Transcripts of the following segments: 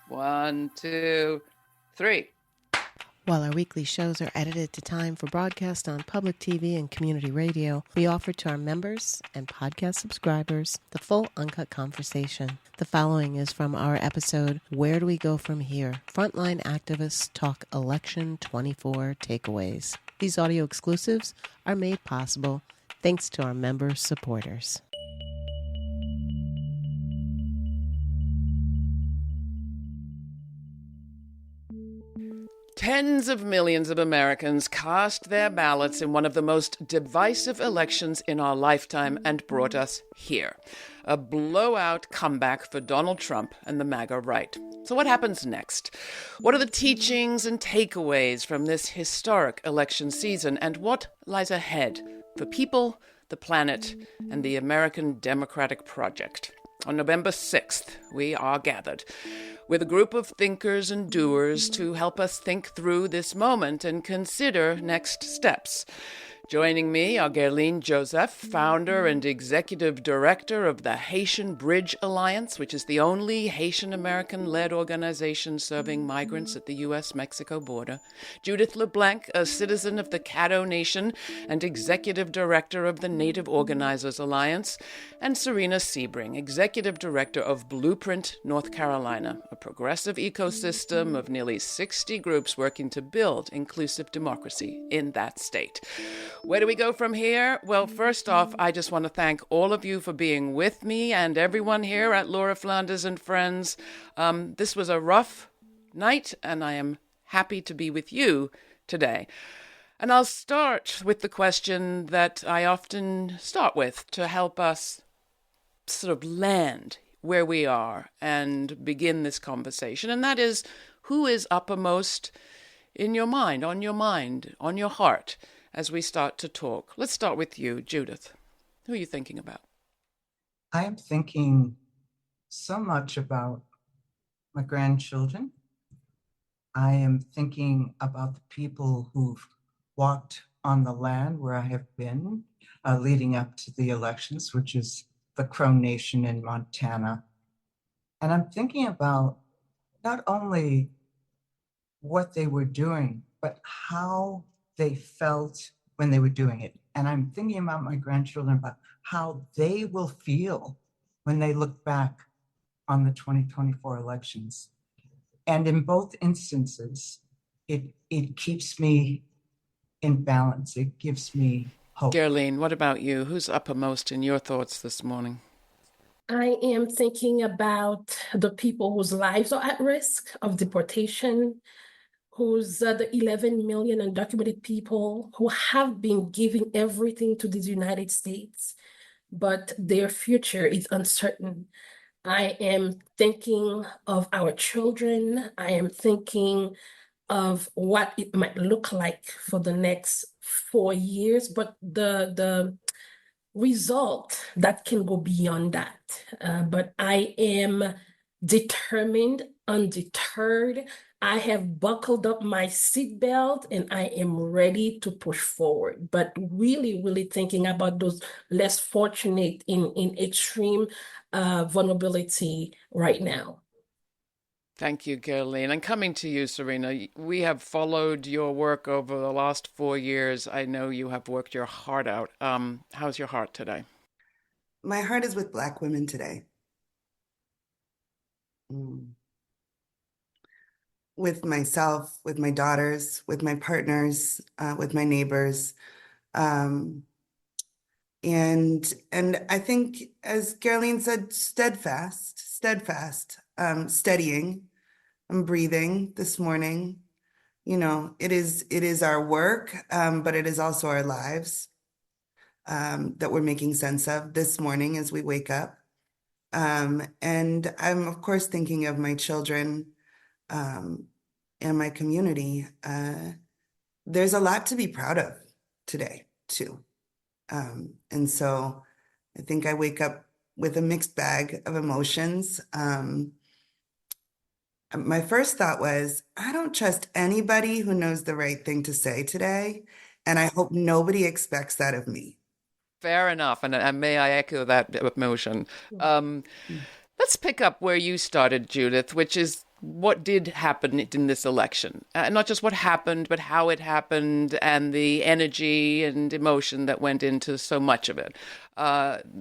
1, 2, 3. While our weekly shows are edited to time for broadcast on public TV and community radio, we offer to our members and podcast subscribers the full uncut conversation. The following is from our episode, Where Do We Go From Here? Frontline Activists Talk Election 24 Takeaways. These audio exclusives are made possible thanks to our member supporters. Tens of millions of Americans cast their ballots in one of the most divisive elections in our lifetime and brought us here. A blowout comeback for Donald Trump and the MAGA right. So what happens next? What are the teachings and takeaways from this historic election season, and what lies ahead for people, the planet, and the American Democratic Project? On November 6th, we are gathered with a group of thinkers and doers to help us think through this moment and consider next steps. Joining me are Guerline Jozef, founder and executive director of the Haitian Bridge Alliance, which is the only Haitian-American-led organization serving migrants at the U.S.-Mexico border. Judith LeBlanc, a citizen of the Caddo Nation and executive director of the Native Organizers Alliance. And Serena Sebring, executive director of Blueprint, North Carolina, a progressive ecosystem of nearly 60 groups working to build inclusive democracy in that state. Where do we go from here? Well, first off, I just want to thank all of you for being with me and everyone here at Laura Flanders and Friends. This was a rough night, and I am happy to be with you today. And I'll start with the question that I often start with to help us sort of land where we are and begin this conversation. And that is, who is uppermost in your mind, on your heart, as we start to talk? Let's start with you, Judith. Who are you thinking about? I am thinking so much about my grandchildren. I am thinking about the people who've walked on the land where I have been leading up to the elections, which is the Crow Nation in Montana. And I'm thinking about not only what they were doing, but how they felt when they were doing it. And I'm thinking about my grandchildren, about how they will feel when they look back on the 2024 elections. And in both instances, it keeps me in balance. It gives me hope. Guerline, what about you? Who's uppermost in your thoughts this morning? I am thinking about the people whose lives are at risk of deportation, who's the 11 million undocumented people who have been giving everything to the United States, but their future is uncertain. I am thinking of our children. I am thinking of what it might look like for the next 4 years, but the result that can go beyond that. But I am determined, undeterred. I have buckled up my seatbelt and I am ready to push forward, but really, really thinking about those less fortunate in extreme vulnerability right now. Thank you, Guerline. And coming to you, Serena, we have followed your work over the last 4 years. I know you have worked your heart out. How's your heart today? My heart is with Black women today. With myself, with my daughters, with my partners, with my neighbors. And I think, as Guerline said, steadfast, steadying. I'm breathing this morning. You know, it is our work, but it is also our lives that we're making sense of this morning as we wake up. And I'm, of course, thinking of my children and my community. There's a lot to be proud of today, too. And so I think I wake up with a mixed bag of emotions. My first thought was, I don't trust anybody who knows the right thing to say today, and I hope nobody expects that of me. Fair enough, and may I echo that emotion. Let's pick up where you started, Judith, which is what did happen in this election. Not just what happened, but how it happened and the energy and emotion that went into so much of it.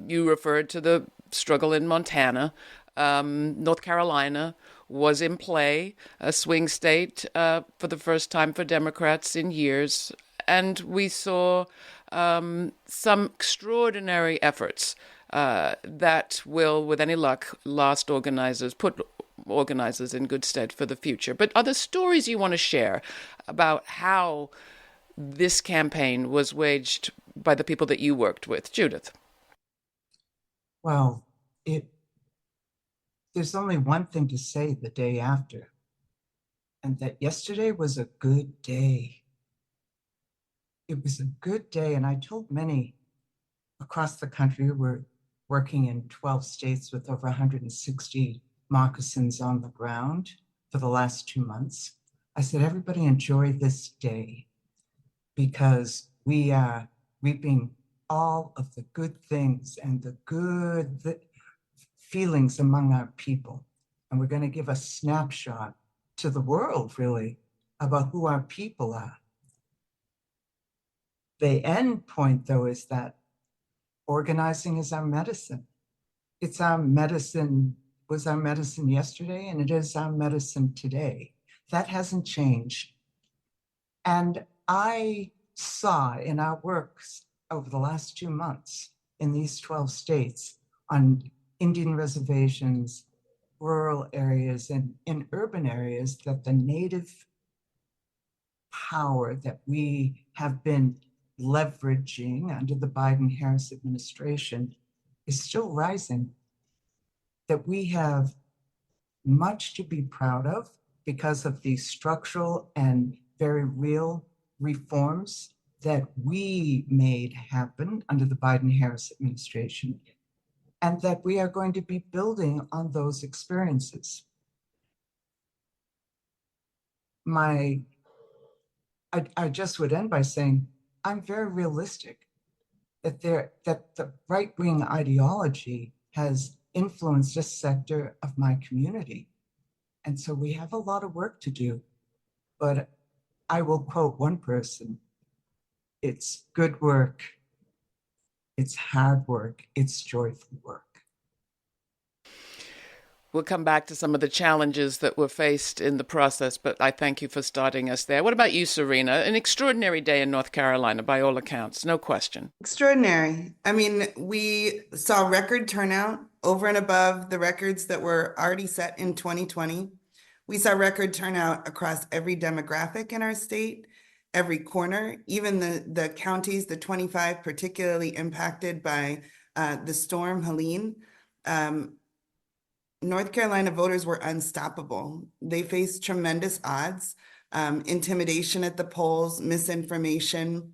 You referred to the struggle in Montana. North Carolina was in play, a swing state for the first time for Democrats in years. And we saw some extraordinary efforts that will, with any luck, put organizers in good stead for the future. But are there stories you want to share about how this campaign was waged by the people that you worked with? Judith. Well, there's only one thing to say the day after, and that yesterday was a good day. It was a good day, and I told many across the country who were working in 12 states with over 160 moccasins on the ground for the last 2 months. I said, everybody enjoy this day because we are reaping all of the good things and the good feelings among our people. And we're going to give a snapshot to the world, really, about who our people are. The end point, though, is that organizing is our medicine. It's our medicine, was our medicine yesterday, and it is our medicine today. That hasn't changed. And I saw in our works over the last 2 months in these 12 states on Indian reservations, rural areas, and in urban areas that the native power that we have been leveraging under the Biden-Harris administration is still rising, that we have much to be proud of because of the structural and very real reforms that we made happen under the Biden-Harris administration, and that we are going to be building on those experiences. I just would end by saying, I'm very realistic that the right-wing ideology has influenced a sector of my community. And so we have a lot of work to do. But I will quote one person: it's good work, it's hard work, it's joyful work. We'll come back to some of the challenges that were faced in the process, but I thank you for starting us there. What about you, Serena? An extraordinary day in North Carolina, by all accounts, no question. Extraordinary. I mean, we saw record turnout over and above the records that were already set in 2020. We saw record turnout across every demographic in our state, every corner, even the counties, the 25 particularly impacted by the storm Helene. North Carolina voters were unstoppable. They faced tremendous odds, intimidation at the polls, misinformation,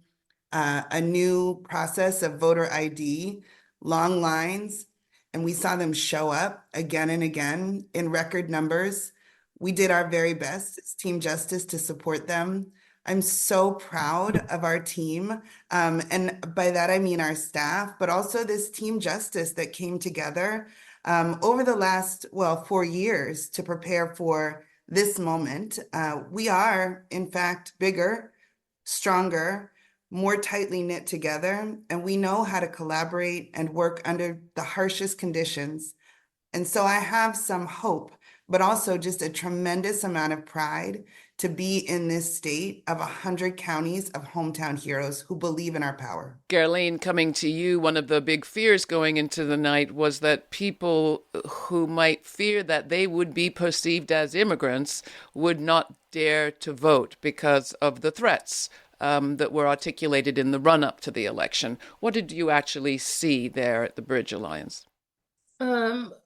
a new process of voter ID, long lines, and we saw them show up again and again in record numbers. We did our very best as Team Justice to support them. I'm so proud of our team, and by that I mean our staff, but also this Team Justice that came together over the last, 4 years to prepare for this moment. We are, in fact, bigger, stronger, more tightly knit together, and we know how to collaborate and work under the harshest conditions. And so I have some hope, but also just a tremendous amount of pride to be in this state of 100 counties of hometown heroes who believe in our power. Guerline, coming to you, one of the big fears going into the night was that people who might fear that they would be perceived as immigrants would not dare to vote because of the threats that were articulated in the run-up to the election. What did you actually see there at the Bridge Alliance?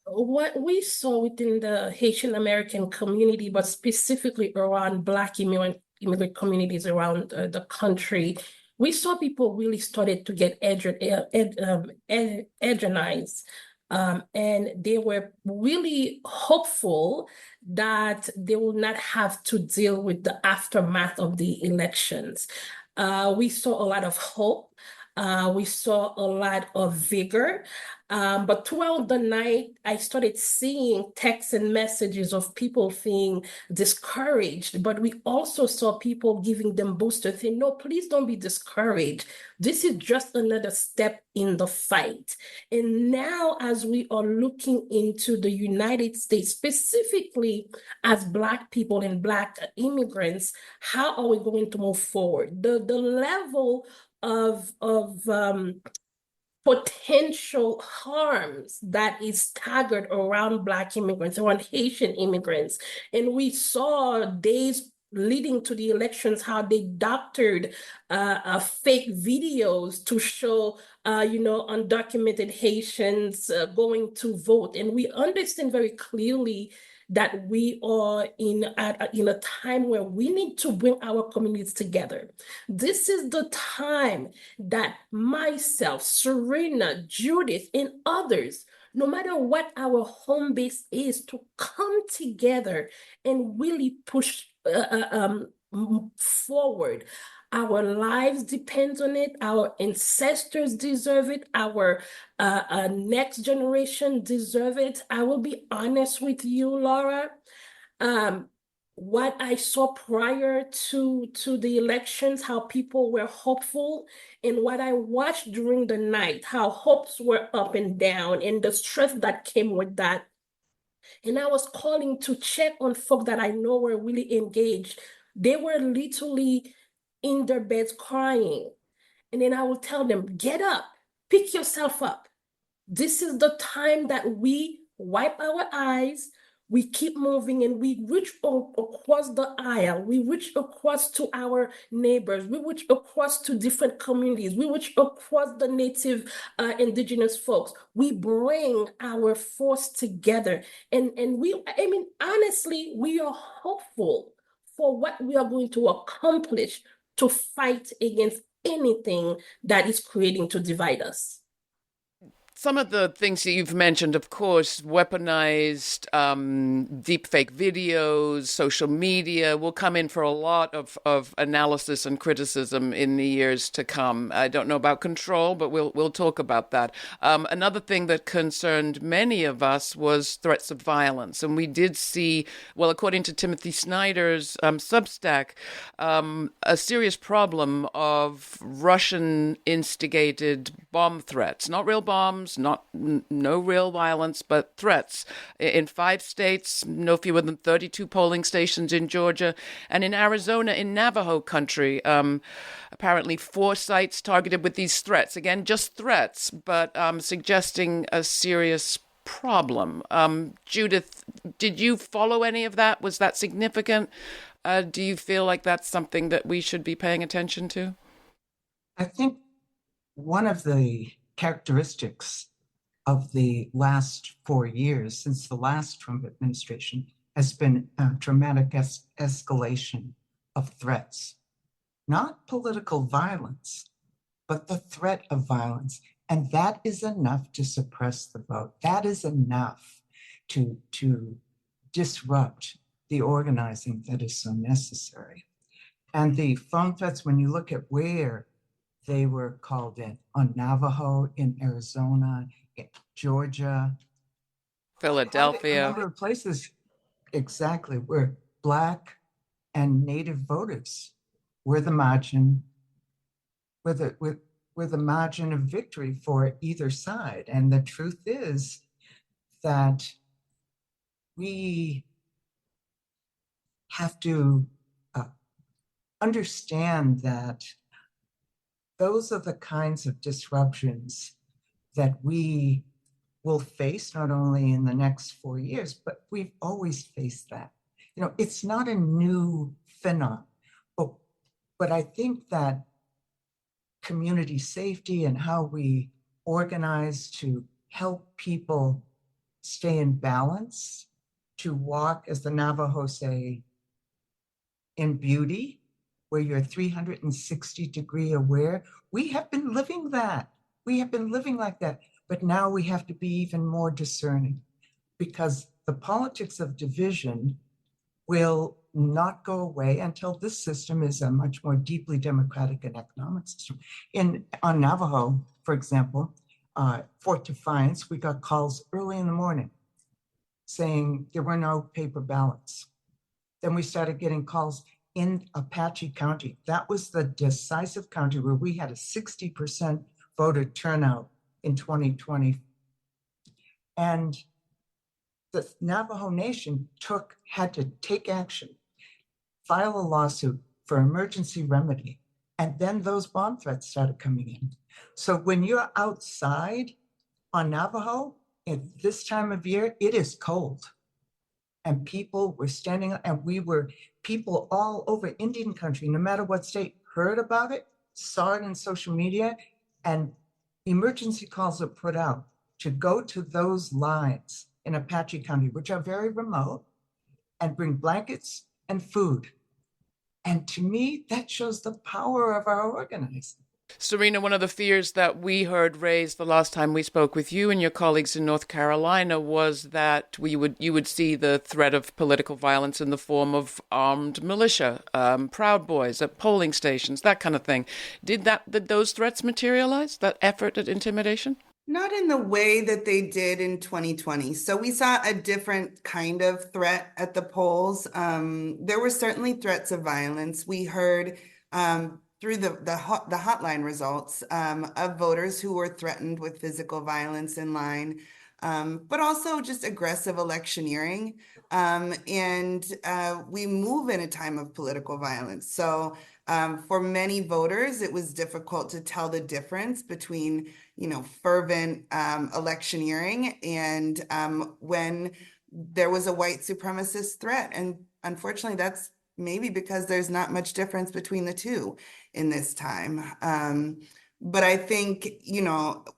What we saw within the Haitian-American community, but specifically around Black immigrant communities around the country, we saw people really started to get energized. And they were really hopeful that they will not have to deal with the aftermath of the elections. We saw a lot of hope. We saw a lot of vigor. But throughout the night, I started seeing texts and messages of people feeling discouraged. But we also saw people giving them boosters, saying, no, please don't be discouraged. This is just another step in the fight. And now, as we are looking into the United States, specifically as Black people and Black immigrants, how are we going to move forward? The level of potential harms that is staggered around Black immigrants, around Haitian immigrants. And we saw days leading to the elections how they doctored fake videos to show undocumented Haitians going to vote. And we understand very clearly that we are in a time where we need to bring our communities together. This is the time that myself, Serena, Judith, and others, no matter what our home base is, to come together and really push forward. Our lives depend on it. Our ancestors deserve it. Our next generation deserve it. I will be honest with you, Laura. What I saw prior to the elections, how people were hopeful, and what I watched during the night, how hopes were up and down, and the stress that came with that. And I was calling to check on folk that I know were really engaged. They were literally in their beds crying. And then I would tell them, get up, pick yourself up. This is the time that we wipe our eyes, we keep moving, and we reach across the aisle. We reach across to our neighbors. We reach across to different communities. We reach across the native indigenous folks. We bring our force together. And honestly, we are hopeful for what we are going to accomplish to fight against anything that is creating to divide us. Some of the things that you've mentioned, of course, weaponized deepfake videos, social media, will come in for a lot of analysis and criticism in the years to come. I don't know about control, but we'll talk about that. Another thing that concerned many of us was threats of violence. And we did see, well, according to Timothy Snyder's Substack, a serious problem of Russian-instigated bomb threats, not real bombs, no real violence, but threats in 5 states, no fewer than 32 polling stations in Georgia, and in Arizona, in Navajo country, apparently 4 sites targeted with these threats. Again, just threats, but suggesting a serious problem. Judith, did you follow any of that? Was that significant? Do you feel like that's something that we should be paying attention to? I think one of the characteristics of the last 4 years since the last Trump administration has been a dramatic escalation of threats, not political violence, but the threat of violence. And that is enough to suppress the vote. That is enough to disrupt the organizing that is so necessary. And the phone threats, when you look at where they were called in, on Navajo, in Arizona, in Georgia, Philadelphia, a number of places, exactly, where Black and Native voters were the margin, were the margin of victory for either side. And the truth is that we have to understand that those are the kinds of disruptions that we will face not only in the next 4 years, but we've always faced that. You know, it's not a new phenomenon, but I think that community safety and how we organize to help people stay in balance, to walk, as the Navajo say, in beauty, where you're 360-degree aware. We have been living that. We have been living like that. But now we have to be even more discerning, because the politics of division will not go away until this system is a much more deeply democratic and economic system. On Navajo, for example, Fort Defiance, we got calls early in the morning saying there were no paper ballots. Then we started getting calls in Apache County. That was the decisive county where we had a 60% voter turnout in 2020. And the Navajo Nation had to take action, file a lawsuit for emergency remedy, and then those bomb threats started coming in. So when you're outside on Navajo at this time of year, it is cold. And people were standing, and people all over Indian country, no matter what state, heard about it, saw it in social media, and emergency calls are put out to go to those lines in Apache County, which are very remote, and bring blankets and food. And to me, that shows the power of our organizing. Serena, one of the fears that we heard raised the last time we spoke with you and your colleagues in North Carolina was that you would see the threat of political violence in the form of armed militia, Proud Boys at polling stations, that kind of thing. Did those threats materialize, that effort at intimidation? Not in the way that they did in 2020. So we saw a different kind of threat at the polls. There were certainly threats of violence. We heard through the hotline results of voters who were threatened with physical violence in line, but also just aggressive electioneering. And we move in a time of political violence. So for many voters, it was difficult to tell the difference between, fervent electioneering and when there was a white supremacist threat. And unfortunately, that's maybe because there's not much difference between the two in this time. But I think,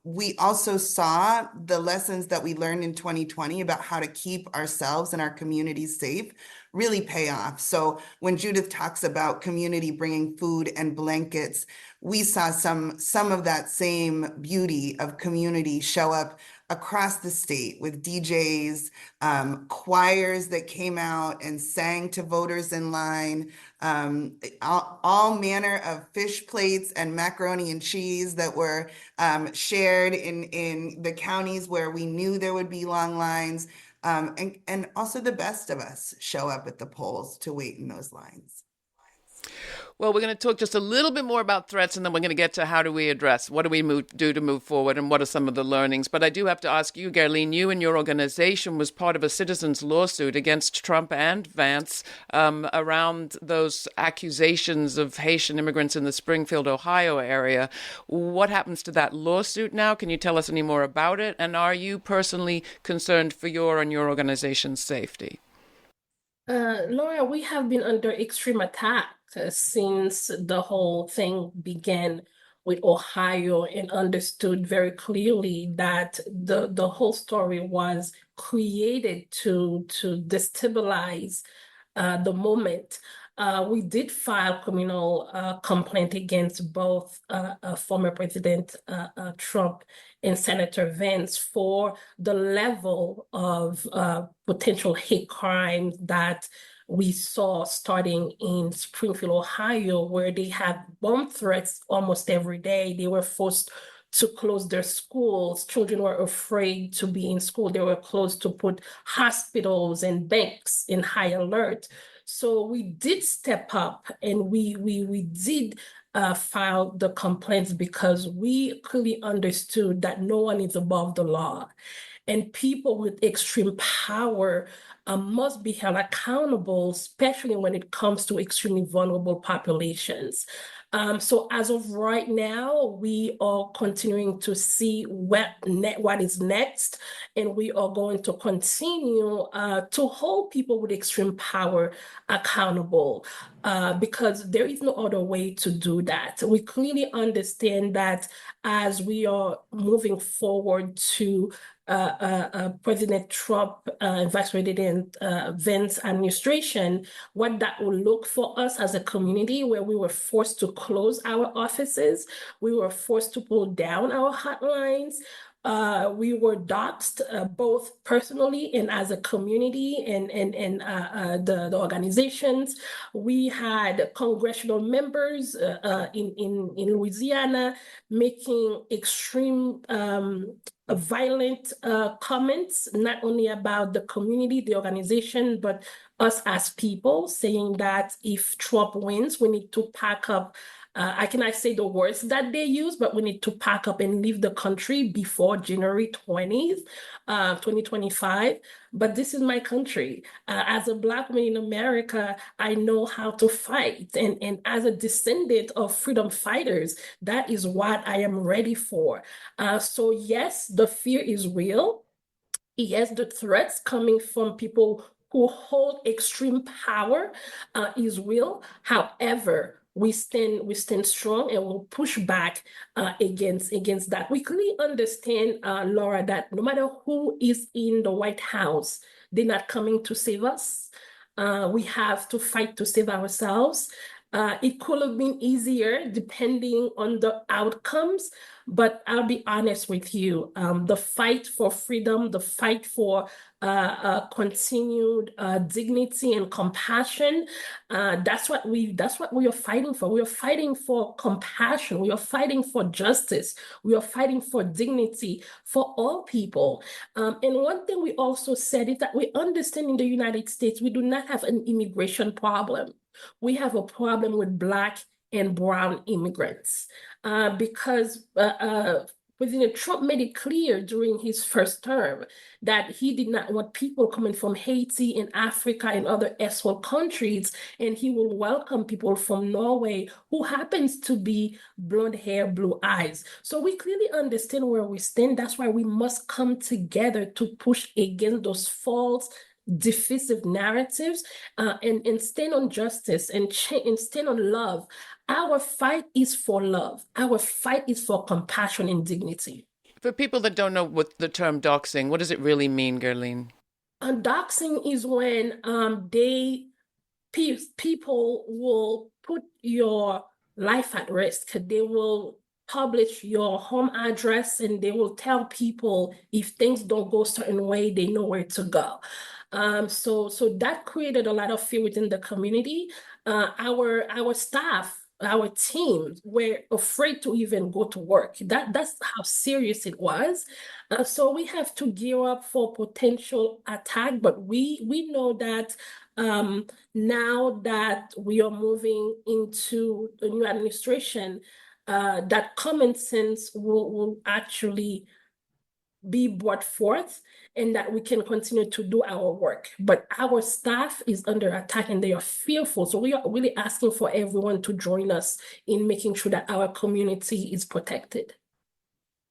we also saw the lessons that we learned in 2020 about how to keep ourselves and our communities safe really pay off. So when Judith talks about community bringing food and blankets, we saw some of that same beauty of community show up across the state with DJs, choirs that came out and sang to voters in line, all manner of fish plates and macaroni and cheese that were shared in the counties where we knew there would be long lines. And also the best of us show up at the polls to wait in those lines. Well, we're going to talk just a little bit more about threats, and then we're going to get to how do we address, what do we do to move forward, and what are some of the learnings. But I do have to ask you, Guerline, you and your organization was part of a citizens' lawsuit against Trump and Vance around those accusations of Haitian immigrants in the Springfield, Ohio area. What happens to that lawsuit now? Can you tell us any more about it? And are you personally concerned for your and your organization's safety? Laura, we have been under extreme attack since the whole thing began with Ohio, and understood very clearly that the whole story was created to destabilize the moment. We did file criminal complaint against both former President Trump and Senator Vance for the level of potential hate crimes that we saw starting in Springfield, Ohio, where they had bomb threats almost every day. They were forced to close their schools. Children were afraid to be in school. They were closed to put hospitals and banks in high alert. So we did step up, and we did file the complaints because we clearly understood that no one is above the law. And people with extreme power must be held accountable, especially when it comes to extremely vulnerable populations. So as of right now, we are continuing to see what is next, and we are going to continue to hold people with extreme power accountable because there is no other way to do that. We clearly understand that as we are moving forward to President Trump, Vice President Vance administration, what that will look for us as a community, where we were forced to close our offices, we were forced to pull down our hotlines, we were doxxed both personally and as a community and the organizations. We had congressional members in Louisiana making extreme violent comments, not only about the community, the organization, but us as people, saying that if Trump wins, we need to pack up. I cannot say the words that they use, but we need to pack up and leave the country before January 20th, 2025. But this is my country. As a Black woman in America, I know how to fight. And as a descendant of freedom fighters, that is what I am ready for. So yes, the fear is real. Yes, the threats coming from people who hold extreme power is real. However, we stand strong and we'll push back against that. We clearly understand, Laura, that no matter who is in the White House, they're not coming to save us. We have to fight to save ourselves. It could have been easier depending on the outcomes, but I'll be honest with you. The fight for freedom, the fight for continued dignity and compassion, that's what we are fighting for. We are fighting for compassion. We are fighting for justice. We are fighting for dignity for all people. And one thing we also said is that we understand in the United States, we do not have an immigration problem. We have a problem with Black and brown immigrants because President Trump made it clear during his first term that he did not want people coming from Haiti and Africa and other S1 countries, and he will welcome people from Norway who happens to be blonde hair, blue eyes. So we clearly understand where we stand. That's why we must come together to push against those false divisive narratives and stand on justice and stand on love. Our fight is for love. Our fight is for compassion and dignity. For people that don't know what the term doxing, what does it really mean, Guerline? Doxing is when people will put your life at risk. They will publish your home address and they will tell people if things don't go a certain way, they know where to go. So that created a lot of fear within the community. Our staff, our teams were afraid to even go to work. That's how serious it was. So we have to gear up for potential attack, but we know that now that we are moving into the new administration, that common sense will actually be brought forth and that we can continue to do our work. But our staff is under attack and they are fearful. So we are really asking for everyone to join us in making sure that our community is protected.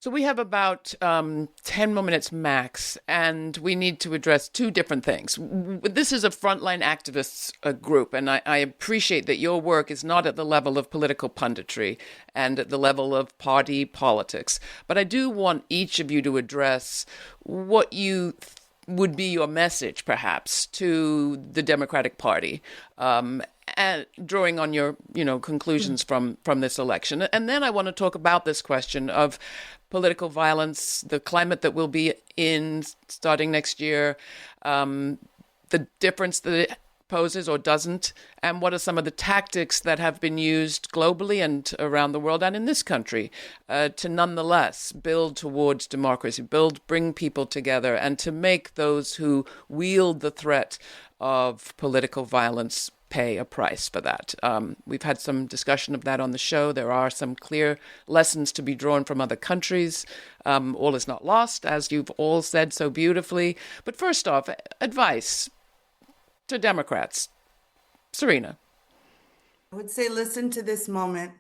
So we have about 10 more minutes max, and we need to address two different things. This is a Frontline activists group, and I appreciate that your work is not at the level of political punditry and at the level of party politics. But I do want each of you to address what you would be your message, perhaps, to the Democratic Party, and drawing on your, conclusions from this election. And then I want to talk about this question of political violence, the climate that we'll be in starting next year, the difference that it poses or doesn't, and what are some of the tactics that have been used globally and around the world and in this country to nonetheless build towards democracy, bring people together, and to make those who wield the threat of political violence pay a price for that. We've had some discussion of that on the show. There are some clear lessons to be drawn from other countries. All is not lost, as you've all said so beautifully. But first off, advice to Democrats. Serena. I would say listen to this moment.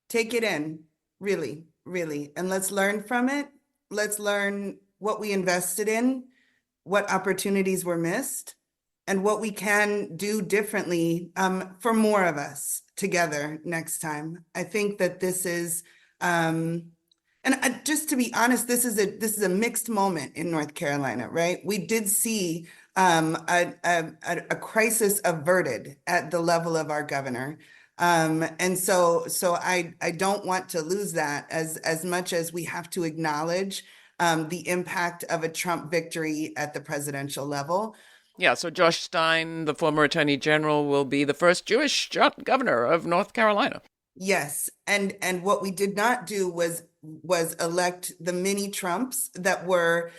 Take it in, really, really, and let's learn from it. Let's learn what we invested in, what opportunities were missed, and what we can do differently for more of us together next time. I think that this is, just to be honest, this is a mixed moment in North Carolina, right? We did see a crisis averted at the level of our governor. And so I don't want to lose that as much as we have to acknowledge the impact of a Trump victory at the presidential level. Yeah, so Josh Stein, the former attorney general, will be the first Jewish governor of North Carolina. Yes, and what we did not do was elect the mini Trumps that were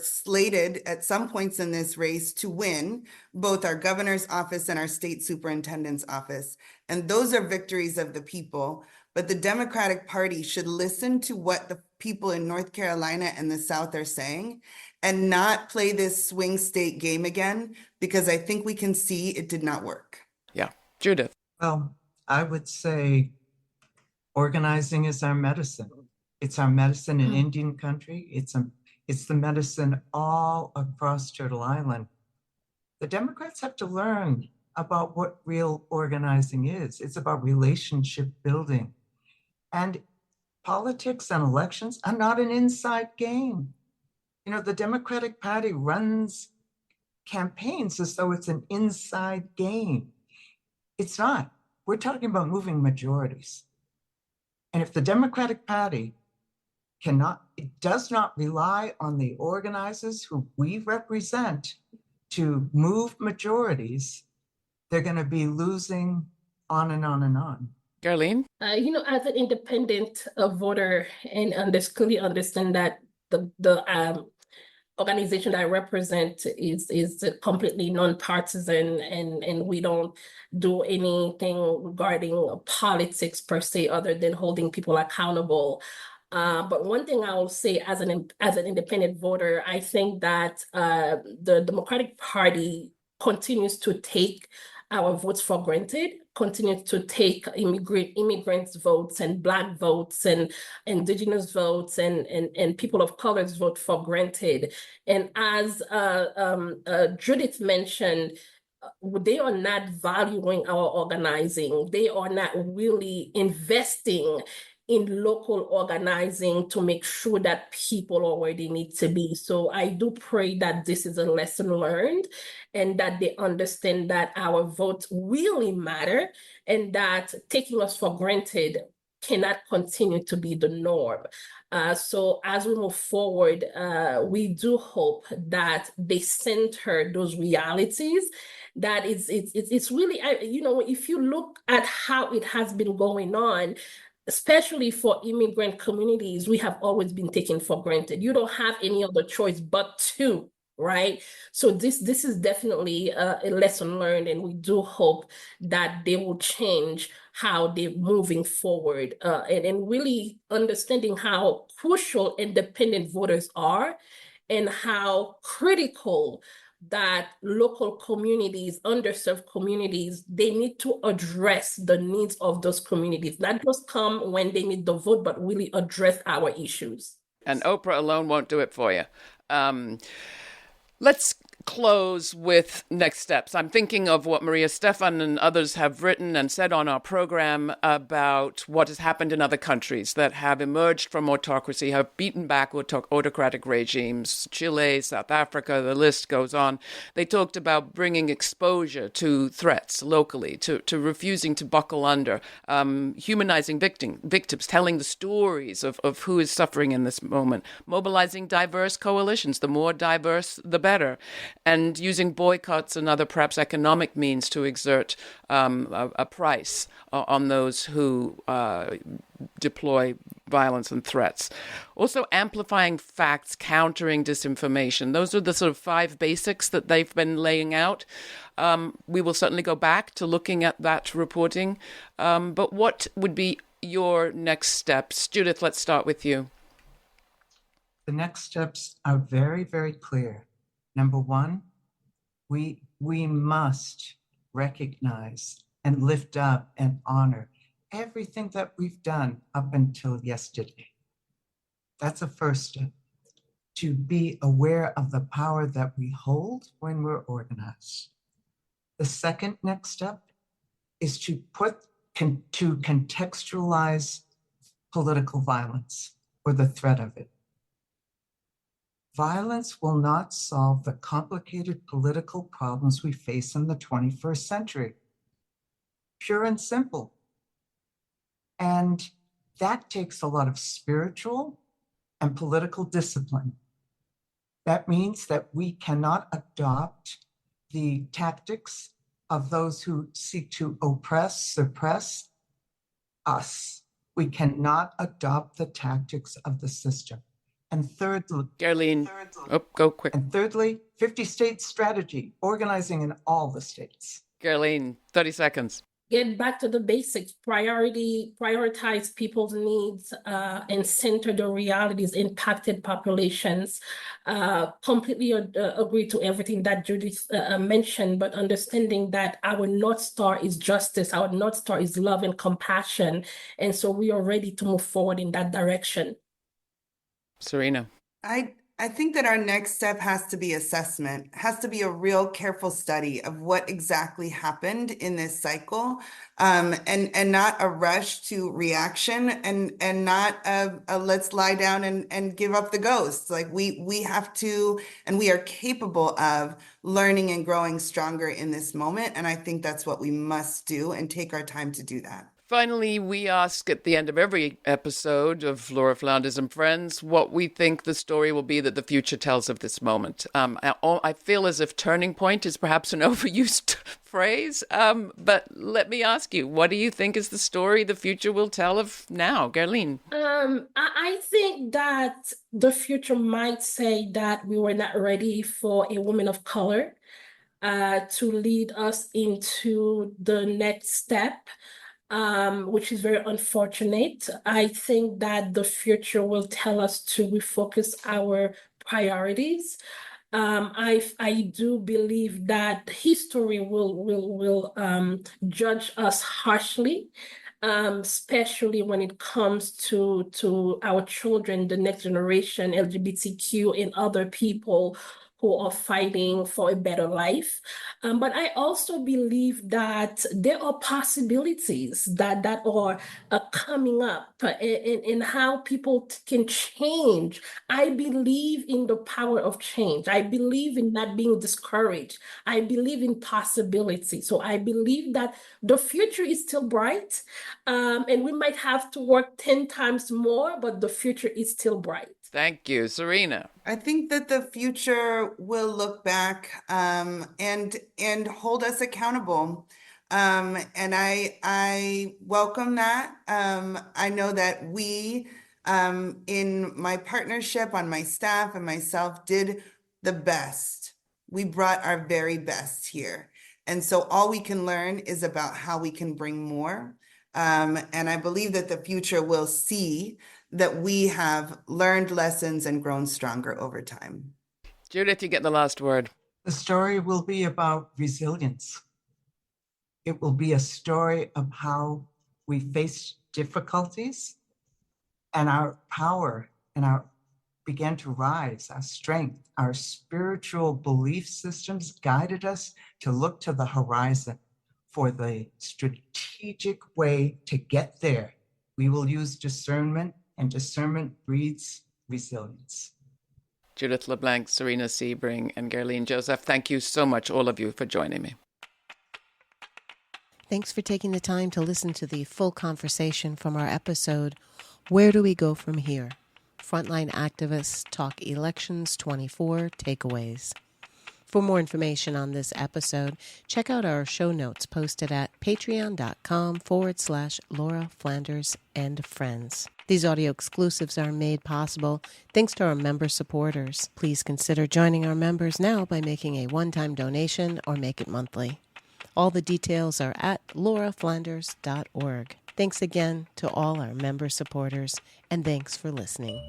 slated at some points in this race to win both our governor's office and our state superintendent's office. And those are victories of the people. But the Democratic Party should listen to what the people in North Carolina and the South are saying and not play this swing state game again, because I think we can see it did not work. Yeah. Judith. Well, I would say organizing is our medicine. It's our medicine in Indian country. It's the medicine all across Turtle Island. The Democrats have to learn about what real organizing is. It's about relationship building. And politics and elections are not an inside game. You know, the Democratic Party runs campaigns as though it's an inside game. It's not. We're talking about moving majorities. And if the Democratic Party does not rely on the organizers who we represent to move majorities, they're going to be losing on and on and on. Guerline? As an independent voter, and clearly understand that the organization that I represent is completely nonpartisan, and we don't do anything regarding politics per se, other than holding people accountable. But one thing I will say as an independent voter, I think that the Democratic Party continues to take our votes for granted, continues to take immigrants' votes and Black votes and Indigenous votes and people of color's vote for granted. And as Judith mentioned, they are not valuing our organizing. They are not really investing in local organizing to make sure that people are where they need to be. So I do pray that this is a lesson learned, and that they understand that our votes really matter, and that taking us for granted cannot continue to be the norm. So as we move forward, we do hope that they center those realities. That it's really, if you look at how it has been going on, especially for immigrant communities, we have always been taken for granted. You don't have any other choice but to, right? So this is definitely a lesson learned, and we do hope that they will change how they're moving forward, and really understanding how crucial independent voters are, and how critical that local communities, underserved communities, they need to address the needs of those communities, not just come when they need the vote, but really address our issues. And Oprah alone won't do it for you. Let's close with next steps. I'm thinking of what Maria Stefan and others have written and said on our program about what has happened in other countries that have emerged from autocracy, have beaten back autocratic regimes, Chile, South Africa, the list goes on. They talked about bringing exposure to threats locally, to refusing to buckle under, humanizing victims, telling the stories of who is suffering in this moment, mobilizing diverse coalitions. The more diverse, the better. And using boycotts and other perhaps economic means to exert a price on those who deploy violence and threats. Also amplifying facts, countering disinformation. Those are the sort of 5 basics that they've been laying out. We will certainly go back to looking at that reporting. But what would be your next steps? Judith, let's start with you. The next steps are very, very clear. Number 1, we must recognize and lift up and honor everything that we've done up until yesterday. That's a first step, to be aware of the power that we hold when we're organized. The second next step is to contextualize political violence or the threat of it. Violence will not solve the complicated political problems we face in the 21st century. pure and simple. And that takes a lot of spiritual and political discipline. That means that we cannot adopt the tactics of those who seek to oppress, suppress us. We cannot adopt the tactics of the system. And thirdly, Guerline, go quick. And thirdly, 50-state strategy, organizing in all the states. Guerline, 30 seconds. Get back to the basics, prioritize people's needs and center the realities impacted populations. Completely agree to everything that Judith mentioned, but understanding that our North Star is justice, our North Star is love and compassion. And so we are ready to move forward in that direction. Serena. I think that our next step has to be assessment, has to be a real careful study of what exactly happened in this cycle, and not a rush to reaction, and not a let's lie down and give up the ghost. Like we have to, and we are capable of learning and growing stronger in this moment. And I think that's what we must do, and take our time to do that. Finally, we ask at the end of every episode of Laura Flanders and Friends what we think the story will be that the future tells of this moment. I feel as if turning point is perhaps an overused phrase, but let me ask you, what do you think is the story the future will tell of now? Guerline? I think that the future might say that we were not ready for a woman of color to lead us into the next step. Which is very unfortunate. I think that the future will tell us to refocus our priorities. I do believe that history will judge us harshly, especially when it comes to our children, the next generation, LGBTQ, and other people who are fighting for a better life. But I also believe that there are possibilities that are coming up in how people can change. I believe in the power of change. I believe in not being discouraged. I believe in possibility. So I believe that the future is still bright, and we might have to work 10 times more, but the future is still bright. Thank you. Serena? I think that the future will look back and hold us accountable. And I welcome that. I know that we, in my partnership, on my staff and myself, did the best. We brought our very best here. And so all we can learn is about how we can bring more. And I believe that the future will see that we have learned lessons and grown stronger over time. Judith, you get the last word. The story will be about resilience. It will be a story of how we face difficulties, and our power and our began to rise, our strength, our spiritual belief systems guided us to look to the horizon for the strategic way to get there. We will use discernment, and discernment breeds resilience. Judith LeBlanc, Serena Sebring, and Guerline Jozef, thank you so much, all of you, for joining me. Thanks for taking the time to listen to the full conversation from our episode, Where Do We Go From Here? Frontline Activists Talk Elections 24 Takeaways. For more information on this episode, check out our show notes posted at patreon.com/Laura Flanders and Friends. These audio exclusives are made possible thanks to our member supporters. Please consider joining our members now by making a one-time donation or make it monthly. All the details are at lauraflanders.org. Thanks again to all our member supporters, and thanks for listening.